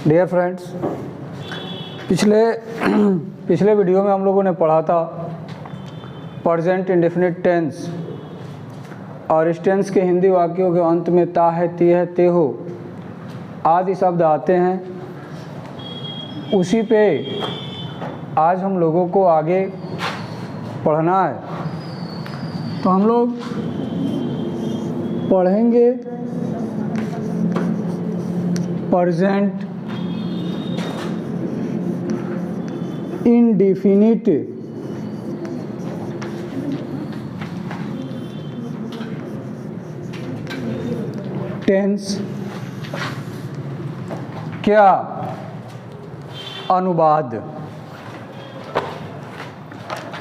Dear friends, पिछले video में हम लोगों ने पढ़ा था प्रेजेंट इंडेफिनिट टेंस और इस टेंस के हिंदी वाक्यों के अंत में ता है, ती है, ते हो आदि शब्द आते हैं। उसी पे आज हम लोगों को आगे पढ़ना है। तो हम लोग पढ़ेंगे प्रेजेंट इंडेफिनिट टेंस क्या अनुवाद।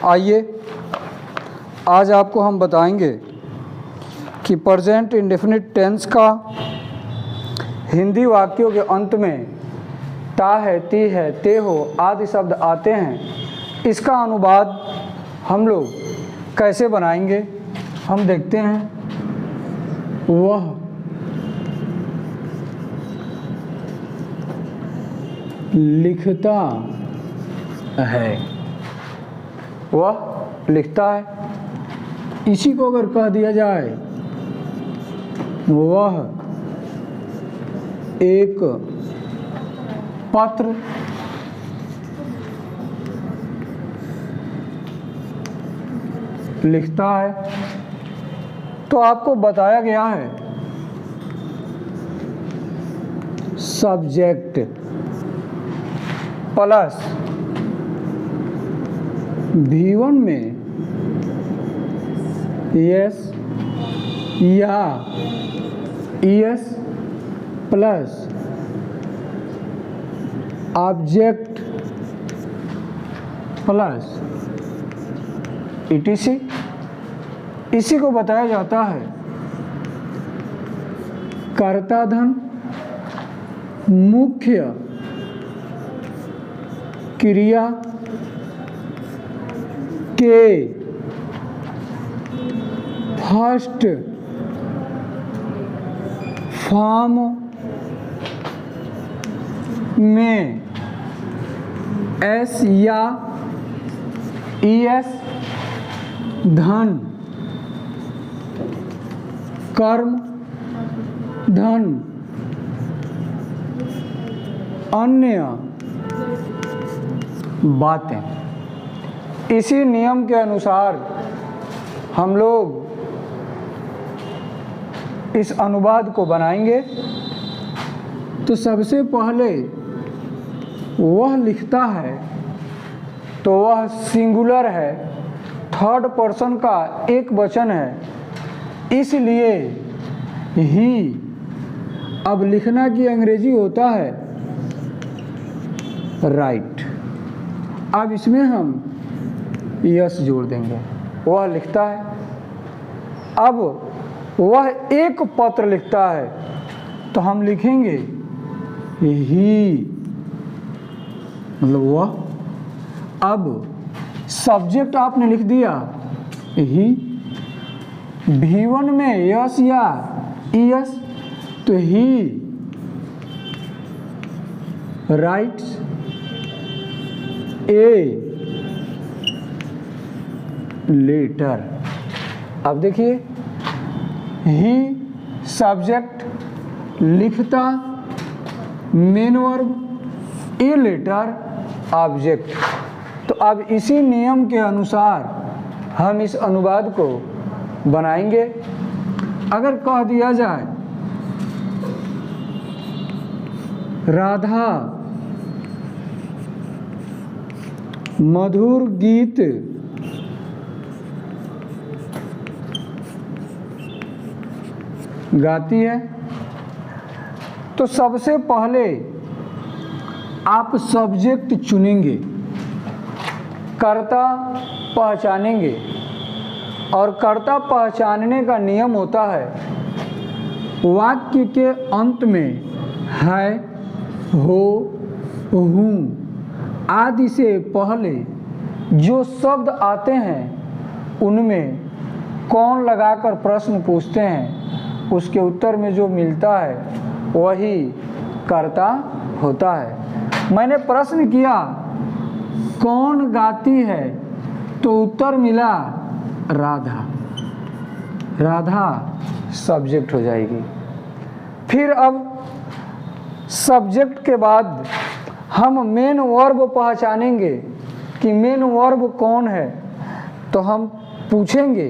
आइए आज आपको हम बताएंगे कि प्रेजेंट इंडेफिनिट टेंस का हिंदी वाक्यों के अंत में ता है, ती है, ते हो आदि शब्द आते हैं। इसका अनुवाद हम लोग कैसे बनाएंगे हम देखते हैं। वह लिखता है, वह लिखता है। इसी को अगर कह दिया जाए वह एक पत्र लिखता है, तो आपको बताया गया है सब्जेक्ट प्लस V1 में यस या ES plus object plus ETC। इसी को बताया जाता है कर्ता धन मुख्य क्रिया के फर्स्ट फॉर्म में S या ES धन कर्म धन अन्य बातें। इसी नियम के अनुसार हम लोग इस अनुवाद को बनाएंगे। तो सबसे पहले वह लिखता है तो वह सिंगुलर है, थर्ड पर्सन का एक वचन है, इसलिए ही। अब लिखना की अंग्रेजी होता है राइट। अब इसमें हम यस जोड़ देंगे, वह लिखता है। अब वह एक पत्र लिखता है तो हम लिखेंगे ही, मतलब वह। अब सब्जेक्ट आपने लिख दिया ही, V1 में यस या ES तो ही राइट्स ए लेटर। अब देखिए ही सब्जेक्ट लिखता, main verb, a letter object. तो अब इसी नियम के अनुसार हम इस अनुवाद को बनाएंगे। अगर कह दिया जाए राधा मधुर गीत गाती है, तो सबसे पहले आप सब्जेक्ट चुनेंगे, कर्ता पहचानेंगे। और कर्ता पहचानने का नियम होता है वाक्य के अंत में है, हो, हूँ आदि से पहले जो शब्द आते हैं उनमें कौन लगाकर प्रश्न पूछते हैं, उसके उत्तर में जो मिलता है वही कर्ता होता है। मैंने प्रश्न किया कौन गाती है, तो उत्तर मिला राधा। राधा सब्जेक्ट हो जाएगी। फिर अब सब्जेक्ट के बाद हम मेन वर्ब पहचानेंगे कि मेन वर्ब कौन है। तो हम पूछेंगे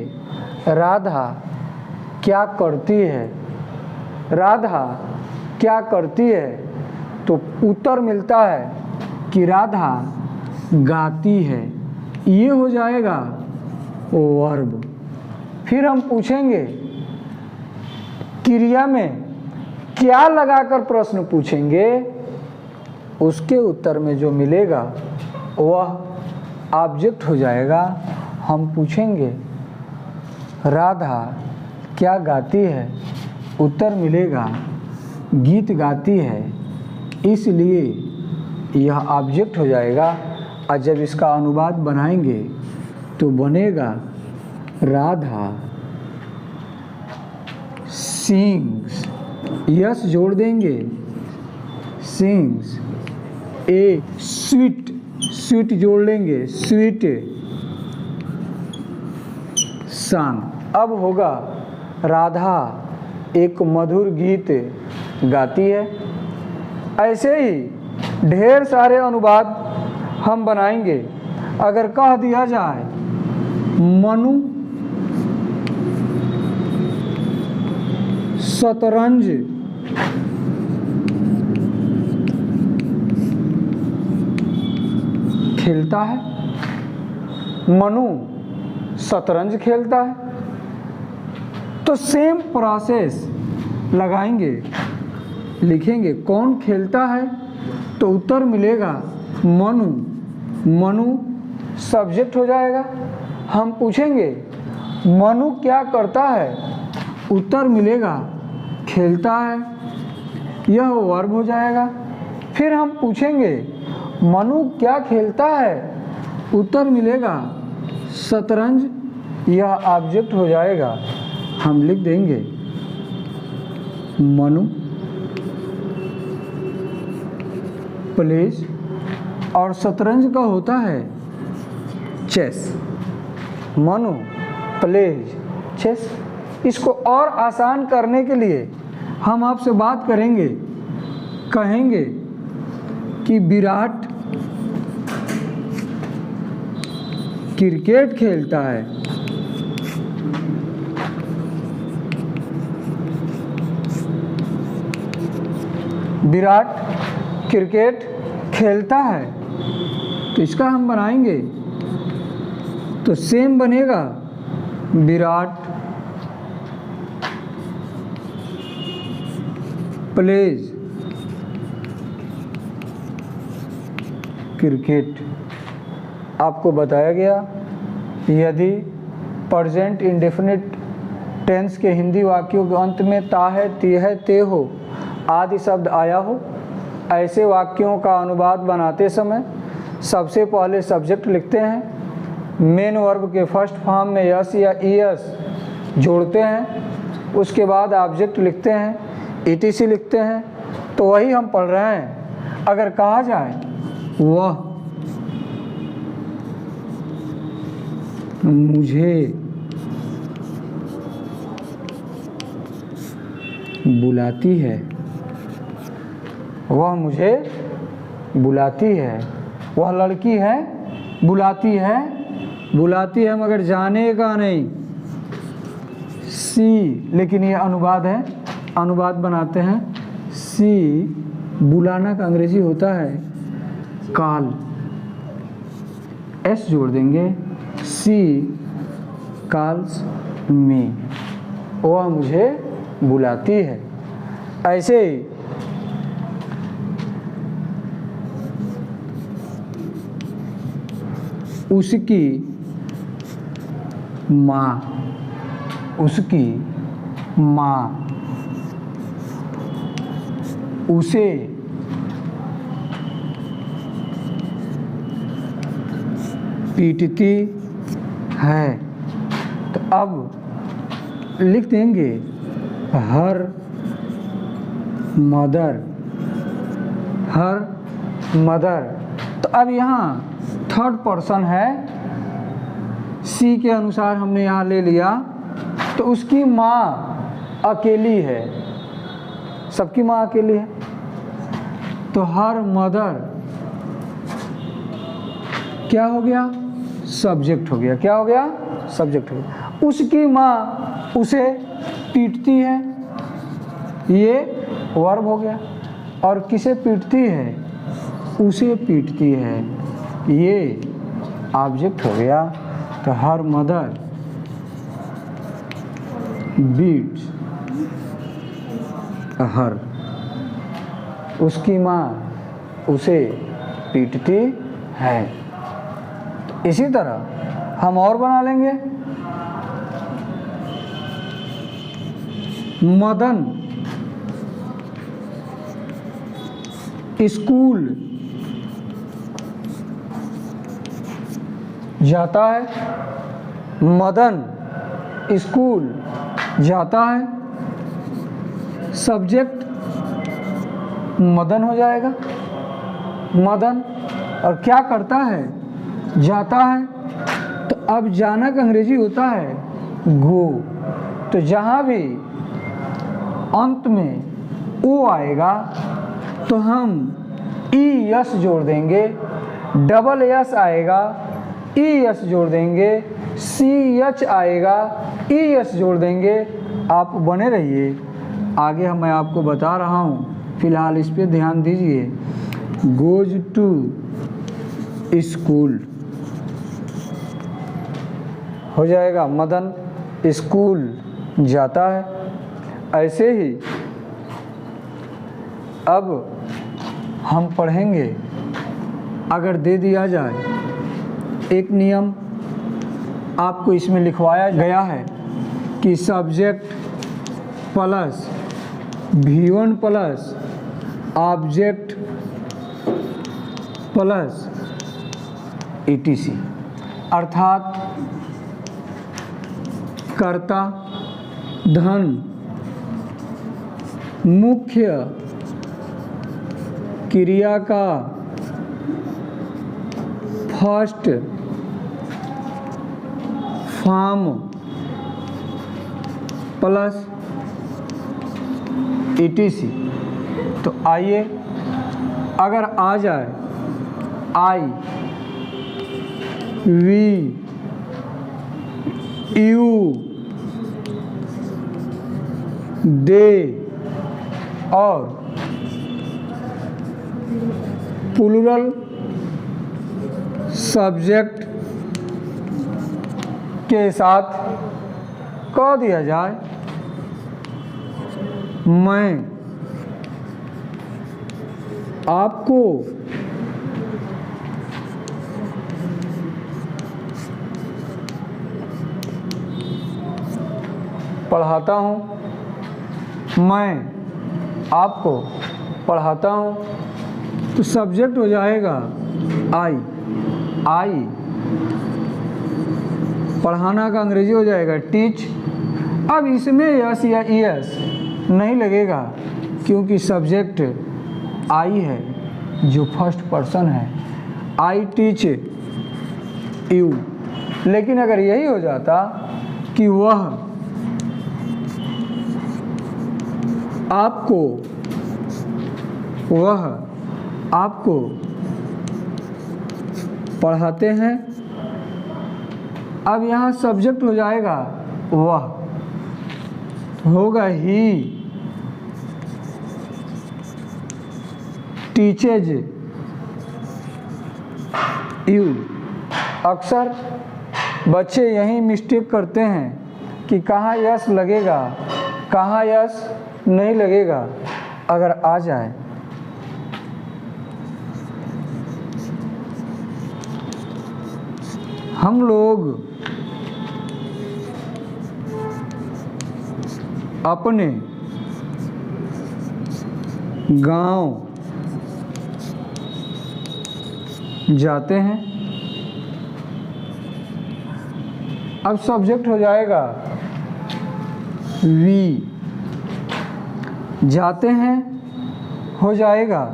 राधा क्या करती है, राधा क्या करती है, तो उत्तर मिलता है कि राधा गाती है। ये हो जाएगा वर्ब। फिर हम पूछेंगे क्रिया में क्या लगाकर प्रश्न पूछेंगे, उसके उत्तर में जो मिलेगा वह ऑब्जेक्ट हो जाएगा। हम पूछेंगे राधा क्या गाती है, उत्तर मिलेगा गीत गाती है, इसलिए यह ऑब्जेक्ट हो जाएगा। और जब इसका अनुवाद बनाएंगे तो बनेगा राधा सिंग्स, यस जोड़ देंगे, सिंग्स ए स्वीट, स्वीट जोड़ लेंगे, स्वीट सॉन्ग। अब होगा राधा एक मधुर गीत गाती है। ऐसे ही ढेर सारे अनुवाद हम बनाएंगे। अगर कह दिया जाए मनु शतरंज खेलता है, मनु शतरंज खेलता है, तो सेम प्रोसेस लगाएंगे, लिखेंगे कौन खेलता है, तो उत्तर मिलेगा मनु। मनु सब्जेक्ट हो जाएगा। हम पूछेंगे मनु क्या करता है, उत्तर मिलेगा खेलता है, यह वर्ब हो जाएगा। फिर हम पूछेंगे मनु क्या खेलता है, उत्तर मिलेगा शतरंज, यह ऑब्जेक्ट हो जाएगा। हम लिख देंगे मनु प्लेज, और शतरंज का होता है चेस। Manu pledge chess. इसको और आसान करने के लिए हम आपसे बात करेंगे, कहेंगे कि विराट क्रिकेट खेलता है, विराट क्रिकेट खेलता है। तो इसका हम बनाएंगे तो सेम बनेगा विराट प्लेज क्रिकेट। आपको बताया गया यदि प्रेजेंट इंडेफिनिट टेंस के हिंदी वाक्यों के अंत में ता है, ती है, ते हो आदि शब्द आया हो, ऐसे वाक्यों का अनुवाद बनाते समय सबसे पहले सब्जेक्ट लिखते हैं, मेन वर्ब के फर्स्ट फॉर्म में यस या ईएस जोड़ते हैं, उसके बाद ऑब्जेक्ट लिखते हैं, ईटीसी लिखते हैं। तो वही हम पढ़ रहे हैं। अगर कहा जाए वह मुझे बुलाती है, वह मुझे बुलाती है, वह लड़की है बुलाती है, बुलाती है मगर जाने का नहीं, सी, लेकिन ये अनुवाद है, अनुवाद बनाते हैं सी, बुलाना का अंग्रेजी होता है कॉल, एस जोड़ देंगे, सी कॉल्स मी, वह मुझे बुलाती है। ऐसे ही उसकी माँ, उसकी माँ उसे पीटती है। तो अब लिख देंगे हर मदर, हर मदर। तो अब यहाँ थर्ड पर्सन है, सी के अनुसार हमने यहाँ ले लिया, तो उसकी माँ अकेली है, सबकी माँ अकेली है, तो हर मदर क्या हो गया, सब्जेक्ट हो गया। क्या हो गया, सब्जेक्ट हो गया। उसकी माँ उसे पीटती है, ये वर्ब हो गया। और किसे पीटती है, उसे पीटती है, ये ऑब्जेक्ट हो गया। तो हर मदर बीट्स हर, उसकी माँ उसे पीटती है। इसी तरह हम और बना लेंगे। मदन स्कूल जाता है, मदन स्कूल जाता है, सब्जेक्ट मदन हो जाएगा, मदन, और क्या करता है, जाता है। तो अब जाना का अंग्रेजी होता है गो। तो जहाँ भी अंत में ओ आएगा तो हम ई यस जोड़ देंगे, डबल यस आएगा ई यस जोड़ देंगे, सी एच आएगा ई एस जोड़ देंगे। आप बने रहिए, आगे मैं आपको बता रहा हूँ, फिलहाल इस पे ध्यान दीजिए। गोज टू स्कूल हो जाएगा, मदन स्कूल जाता है। ऐसे ही अब हम पढ़ेंगे, अगर दे दिया जाए एक नियम आपको इसमें लिखवाया गया है कि subject plus V1 plus object plus ETC, अर्थात कर्ता धन मुख्य क्रिया का फर्स्ट फॉर्म प्लस ETC। तो आइए, अगर आ जाए आई वी यू दे और प्लूरल सब्जेक्ट के साथ कह दिया जाए, मैं आपको पढ़ाता हूँ, मैं आपको पढ़ाता हूँ। तो सब्जेक्ट हो जाएगा आई, आई पढ़ाना का अंग्रेजी हो जाएगा टीच। अब इसमें यस या ईएस नहीं लगेगा क्योंकि सब्जेक्ट आई है जो फर्स्ट पर्सन है, आई टीच यू। लेकिन अगर यही हो जाता कि वह आपको, वह आपको पढ़ाते हैं, अब यहाँ सब्जेक्ट हो जाएगा वह, होगा ही टीचेज यू। अक्सर बच्चे यही मिस्टेक करते हैं कि कहाँ यस लगेगा, कहाँ यस नहीं लगेगा। अगर आ जाए हम लोग अपने गांव जाते हैं, अब सब्जेक्ट हो जाएगा वी, जाते हैं हो जाएगा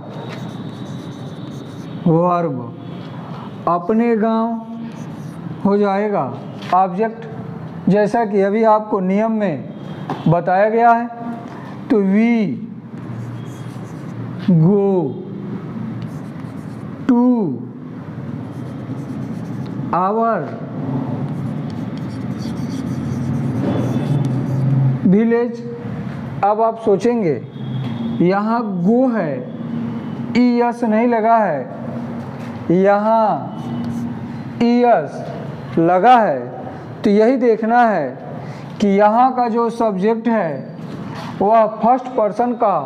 वर्ब अपने गांव हो जाएगा ऑब्जेक्ट, जैसा कि अभी आपको नियम में बताया गया है। तो we go to our village. अब आप सोचेंगे यहाँ गो है, ई एस नहीं लगा है, यहाँ ई एस लगा है। तो यही देखना है कि यहाँ का जो सब्जेक्ट है वह फर्स्ट पर्सन का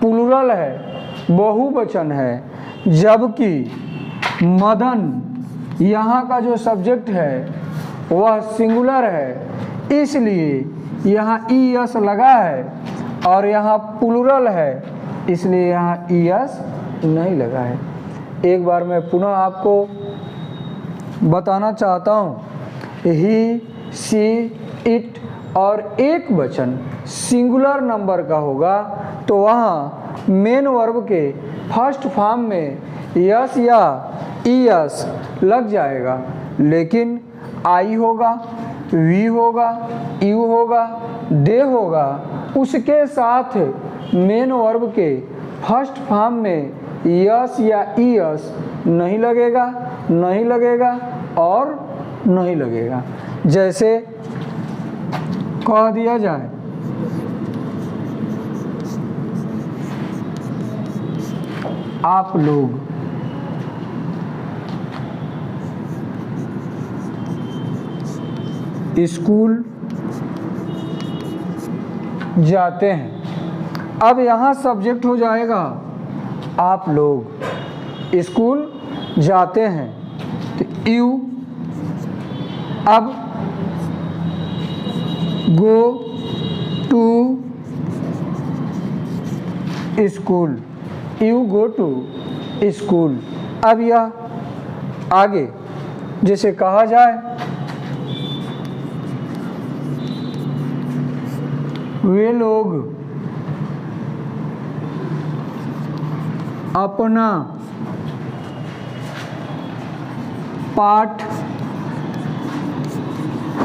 प्लूरल है, बहुवचन है, जबकि मदन यहाँ का जो सब्जेक्ट है वह सिंगुलर है। इसलिए यहाँ ई एस लगा है और यहाँ प्लूरल है, इसलिए यहाँ ई एस नहीं लगा है। एक बार मैं पुनः आपको बताना चाहता हूँ, ही, सी, इट और एक वचन सिंगुलर नंबर का होगा तो वहाँ मेन वर्ब के फर्स्ट फॉर्म में यस या ई एस लग जाएगा। लेकिन आई होगा, वी होगा, यू होगा, दे होगा, उसके साथ मेन वर्ब के फर्स्ट फॉर्म में यस या ई एस नहीं लगेगा, नहीं लगेगा और नहीं लगेगा। जैसे कह दिया जाए आप लोग स्कूल जाते हैं। अब यहाँ सब्जेक्ट हो जाएगा आप लोग स्कूल जाते हैं, तो यू। अब go to school, you go to school. अब यह आगे जैसे कहा जाए वे लोग अपना पाठ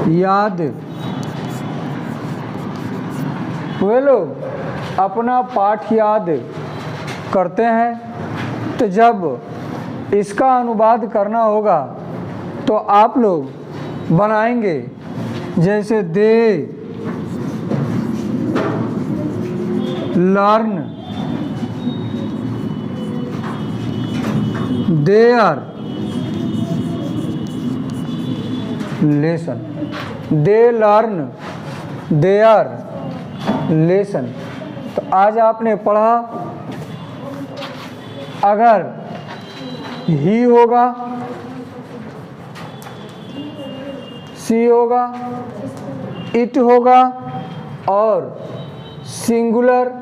याद, वे लोग अपना पाठ याद करते हैं। तो जब इसका अनुवाद करना होगा तो आप लोग बनाएंगे जैसे they learn their lesson, they learn their lesson. तो आज आपने पढ़ा, अगर ही होगा, सी होगा, इट होगा और सिंगुलर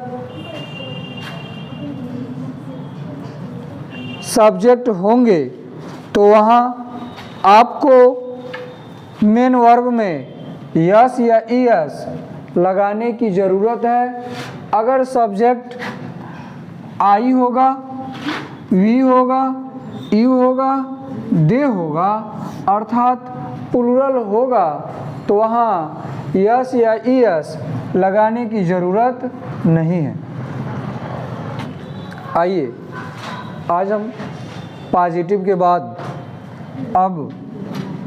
सब्जेक्ट होंगे तो वहाँ आपको मेन वर्ब में यस या ई एस लगाने की ज़रूरत है। अगर सब्जेक्ट आई होगा, वी होगा, यू होगा, दे होगा अर्थात प्लूरल होगा तो वहाँ यस या ई एस लगाने की ज़रूरत नहीं है। आइए आज हम पॉजिटिव के बाद अब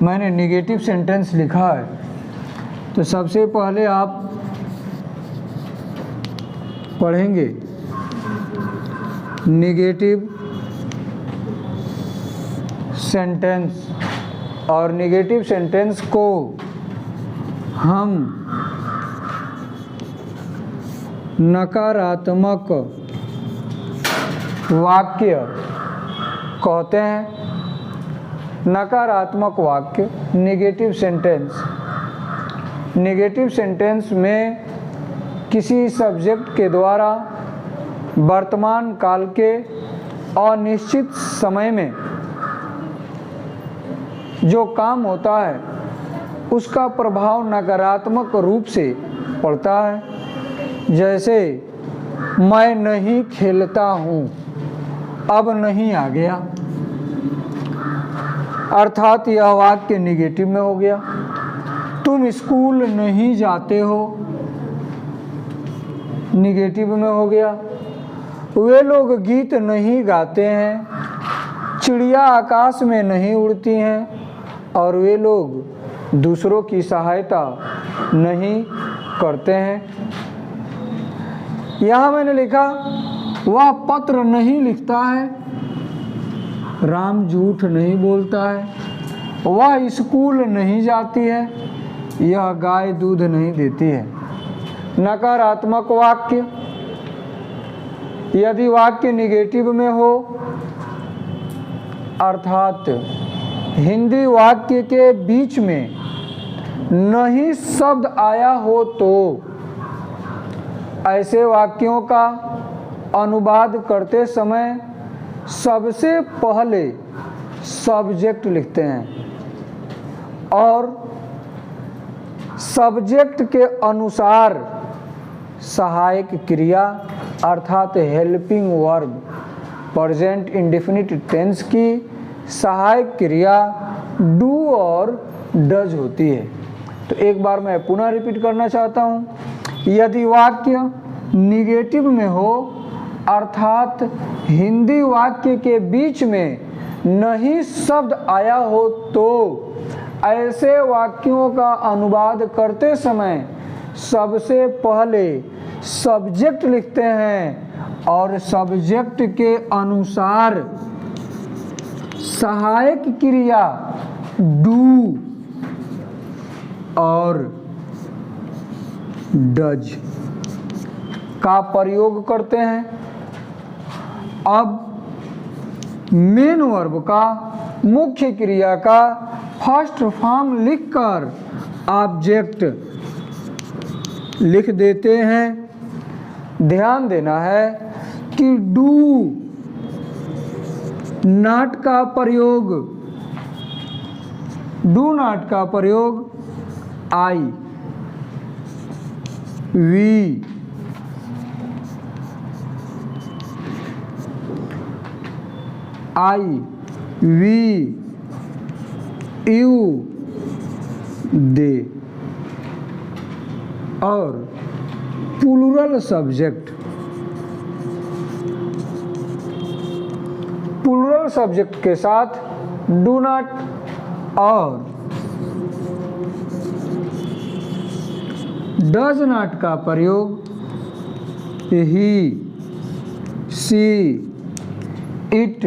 मैंने नेगेटिव सेंटेंस लिखा है, तो सबसे पहले आप पढ़ेंगे नेगेटिव सेंटेंस। और नेगेटिव सेंटेंस को हम नकारात्मक वाक्य कहते हैं। नकारात्मक वाक्य नेगेटिव सेंटेंस। नेगेटिव सेंटेंस में किसी सब्जेक्ट के द्वारा वर्तमान काल के अनिश्चित समय में जो काम होता है उसका प्रभाव नकारात्मक रूप से पड़ता है। जैसे मैं नहीं खेलता हूँ, अब नहीं आ गया। अर्थात यह वाक्य निगेटिव में हो गया। तुम स्कूल नहीं जाते हो, निगेटिव में हो गया। वे लोग गीत नहीं गाते हैं, चिड़िया आकाश में नहीं उड़ती हैं, और वे लोग दूसरों की सहायता नहीं करते हैं। यहाँ मैंने लिखा वह पत्र नहीं लिखता है, राम झूठ नहीं बोलता है, वह स्कूल नहीं जाती है, यह गाय दूध नहीं देती है। नकारात्मक वाक्य, यदि वाक्य निगेटिव में हो अर्थात हिंदी वाक्य के बीच में नहीं शब्द आया हो तो ऐसे वाक्यों का अनुवाद करते समय सबसे पहले सब्जेक्ट लिखते हैं और सब्जेक्ट के अनुसार सहायक क्रिया अर्थात helping verb present indefinite tense की सहायक क्रिया डू और डज होती है। तो एक बार मैं पुनः रिपीट करना चाहता हूँ, यदि वाक्य निगेटिव में हो अर्थात हिंदी वाक्य के बीच में नहीं शब्द आया हो तो ऐसे वाक्यों का अनुवाद करते समय सबसे पहले सब्जेक्ट लिखते हैं और सब्जेक्ट के अनुसार सहायक क्रिया डू और डज का प्रयोग करते हैं। अब मेन वर्ब का मुख्य क्रिया का फर्स्ट फॉर्म लिखकर ऑब्जेक्ट लिख देते हैं। ध्यान देना है कि डू नॉट का प्रयोग आई, वी, यू, दे और प्लूरल सब्जेक्ट के साथ डू नॉट और डज नॉट का प्रयोग ही, सी, इट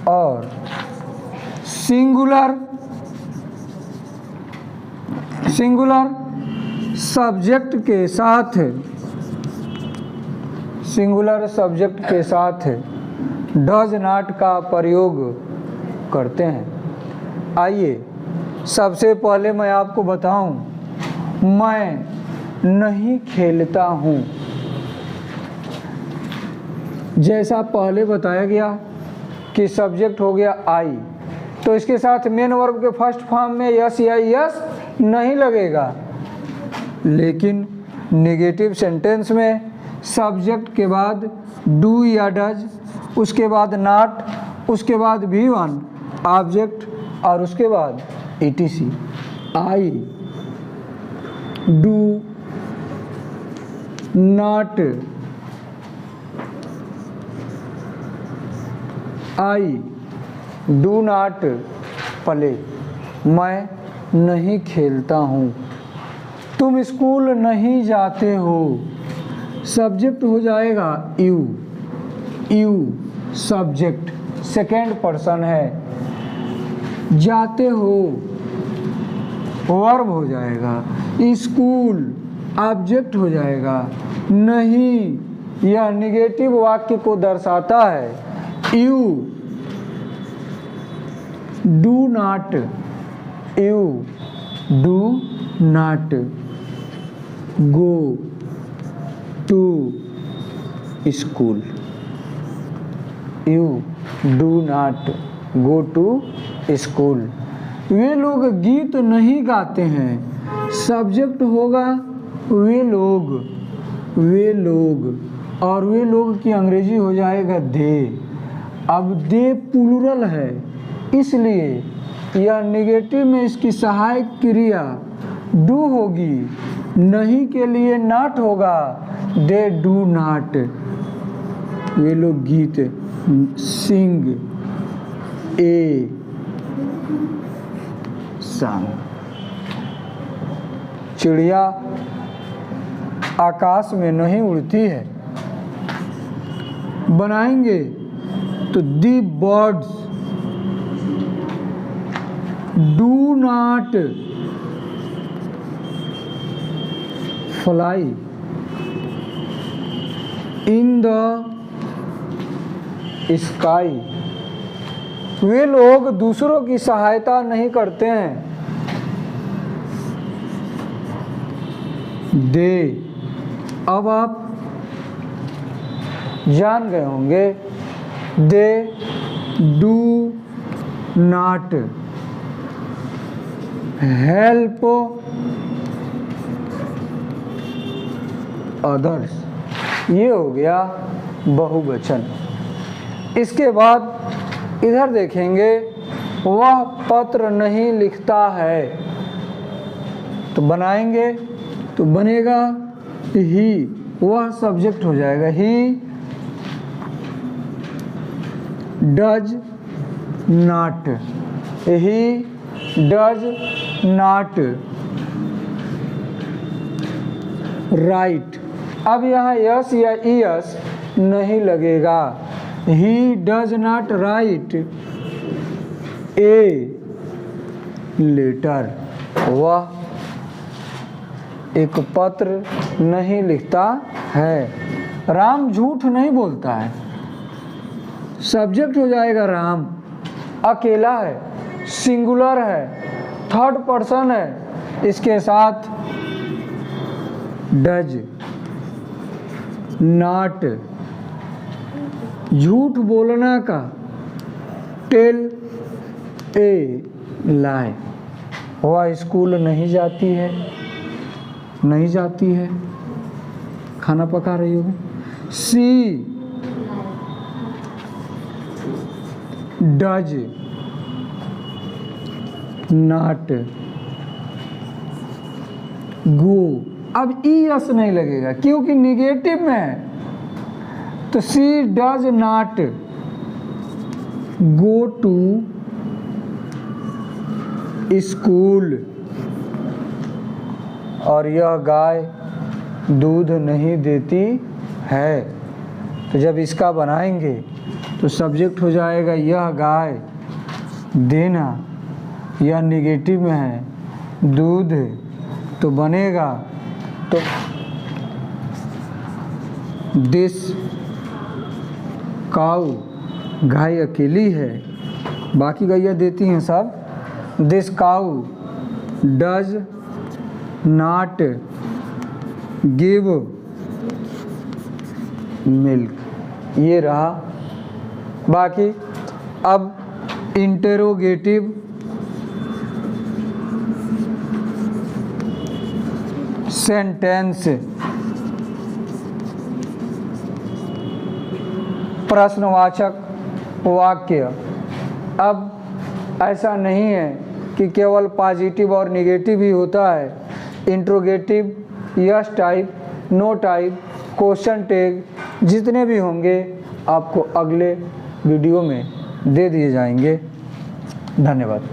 और सिंगुलर सब्जेक्ट के साथ डज नॉट का प्रयोग करते हैं। आइए सबसे पहले मैं आपको बताऊं, मैं नहीं खेलता हूं। जैसा पहले बताया गया कि सब्जेक्ट हो गया आई, तो इसके साथ मेन वर्ब के फर्स्ट फॉर्म में यस या यस नहीं लगेगा, लेकिन नेगेटिव सेंटेंस में सब्जेक्ट के बाद डू या डज, उसके बाद नॉट, उसके बाद भी वन ऑब्जेक्ट और उसके बाद etc। I do not, I do not play, मैं नहीं खेलता हूँ। तुम स्कूल नहीं जाते हो, सब्जेक्ट हो जाएगा यू सब्जेक्ट सेकेंड पर्सन है। जाते हो वर्ब हो जाएगा, स्कूल ऑब्जेक्ट हो जाएगा। नहीं, यह निगेटिव वाक्य को दर्शाता है। You do not go to school, you do not go to school. वे लोग गीत नहीं गाते हैं, सब्जेक्ट होगा वे लोग और वे लोग की अंग्रेजी हो जाएगा दे। अब दे प्लूरल है, इसलिए यह निगेटिव में इसकी सहायक क्रिया डू होगी, नहीं के लिए नॉट होगा, दे डू नॉट। ये लोग गीत सिंग ए सॉन्ग। चिड़िया आकाश में नहीं उड़ती है। बनाएंगे तो the birds do not fly in the sky. वे लोग दूसरों की सहायता नहीं करते हैं। दे, अब आप जान गए होंगे, they do not help others. ये हो गया बहुवचन। इसके बाद इधर देखेंगे, वह पत्र नहीं लिखता है। तो बनाएंगे तो बनेगा ही, वह सब्जेक्ट हो जाएगा, he does not, he does not write. अब यहाँ यस या ईएस नहीं लगेगा। He does not write a letter. वह एक पत्र नहीं लिखता है। राम झूठ नहीं बोलता है। सब्जेक्ट हो जाएगा राम। अकेला है, सिंगुलर है, थर्ड पर्सन है, इसके साथ डज नॉट झूठ बोलना का, टेल ए लाई। वह स्कूल नहीं जाती है, नहीं जाती है, खाना पका रही होगी। सी डज नॉट गो। अब ई एस नहीं लगेगा क्योंकि निगेटिव में है। तो she does not go to school. और यह गाय दूध नहीं देती है। तो जब इसका बनाएंगे तो सब्जेक्ट हो जाएगा यह गाय, देना, यह निगेटिव में है, दूध, तो बनेगा तो दिस काऊ, गाय अकेली है, बाकी गैया देती हैं सब। This cow does not give milk. ये रहा। बाकी अब इंटेरोगेटिव सेंटेंस, प्रश्नवाचक वाक्य। अब ऐसा नहीं है कि केवल पॉजिटिव और नेगेटिव ही होता है। Interrogative, yes type, no type, question tag जितने भी होंगे आपको अगले वीडियो में दे दिए जाएंगे। धन्यवाद।